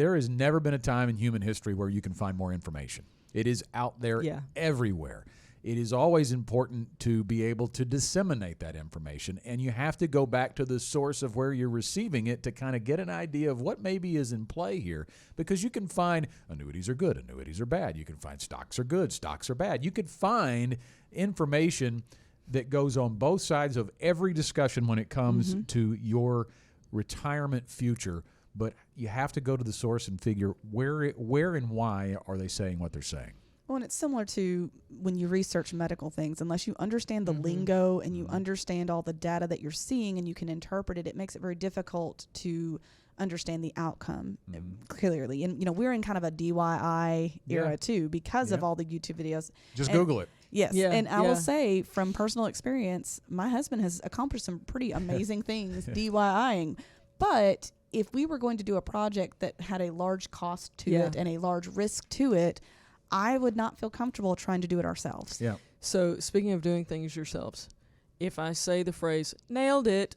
there has never been a time in human history where you can find more information. It is out there everywhere. It is always important to be able to disseminate that information, and you have to go back to the source of where you're receiving it to kind of get an idea of what maybe is in play here, because you can find annuities are good, annuities are bad. You can find stocks are good, stocks are bad. You could find information that goes on both sides of every discussion when it comes to your retirement future, but you have to go to the source and figure where and why are they saying what they're saying. Well, and it's similar to when you research medical things. Unless you understand the lingo and you understand all the data that you're seeing and you can interpret it, it makes it very difficult to understand the outcome clearly. And, we're in kind of a DIY era too because of all the YouTube videos. Just Google it. Yes. Yeah, and I will say from personal experience, my husband has accomplished some pretty amazing things DIYing. But if we were going to do a project that had a large cost to it and a large risk to it, I would not feel comfortable trying to do it ourselves. Yeah. So speaking of doing things yourselves, if I say the phrase, nailed it,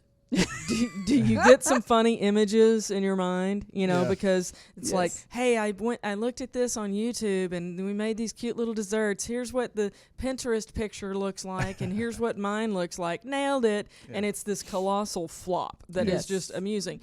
do you get some funny images in your mind? Because it's like, hey, I looked at this on YouTube and we made these cute little desserts. Here's what the Pinterest picture looks like and here's what mine looks like. Nailed it. Yeah. And it's this colossal flop that is just amusing.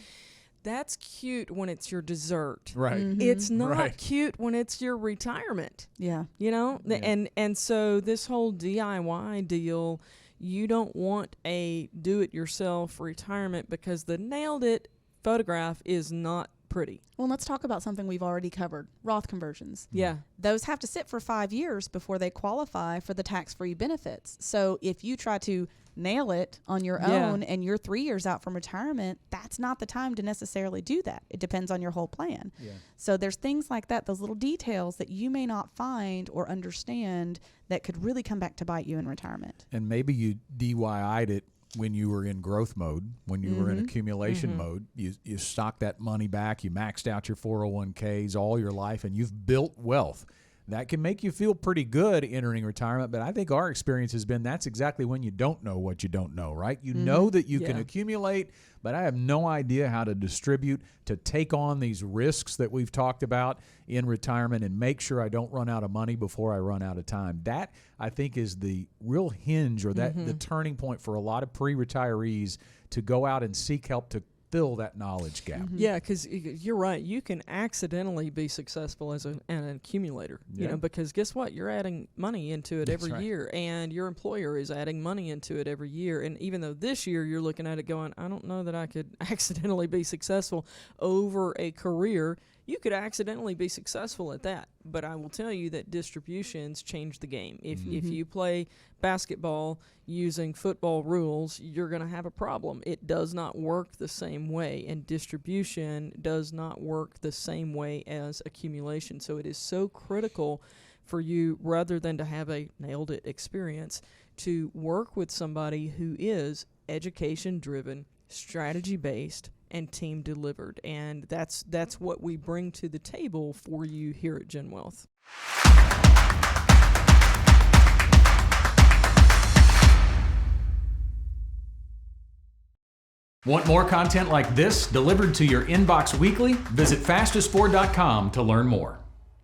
That's cute when it's your dessert. Right. It's not cute when it's your retirement. Yeah. And so this whole DIY deal, you don't want a do-it-yourself retirement because the nailed it photograph is not pretty. Well, let's talk about something we've already covered, Roth conversions. Yeah. Those have to sit for 5 years before they qualify for the tax-free benefits. So if you try to nail it on your own and you're 3 years out from retirement, that's not the time to necessarily do that. It depends on your whole plan. Yeah. So there's things like that, those little details that you may not find or understand that could really come back to bite you in retirement. And maybe you DIY'd it when you were in growth mode, when you were in accumulation mode. You stocked that money back, you maxed out your 401ks all your life, and you've built wealth. That can make you feel pretty good entering retirement, but I think our experience has been that's exactly when you don't know what you don't know, right? You know that you can accumulate, but I have no idea how to distribute, to take on these risks that we've talked about in retirement and make sure I don't run out of money before I run out of time. That, I think, is the real hinge or that the turning point for a lot of pre-retirees to go out and seek help to fill that knowledge gap. Yeah, because you're right. You can accidentally be successful as an accumulator, because guess what? You're adding money into it every year, and your employer is adding money into it every year. And even though this year you're looking at it going, I don't know that I could accidentally be successful over a career, you could accidentally be successful at that. But I will tell you that distributions change the game. If you play basketball using football rules, you're going to have a problem. It does not work the same way, and distribution does not work the same way as accumulation. So it is so critical for you, rather than to have a nailed it experience, to work with somebody who is education-driven, strategy-based, and team delivered. And that's what we bring to the table for you here at GenWealth. Want more content like this delivered to your inbox weekly? Visit fastest4.com to learn more.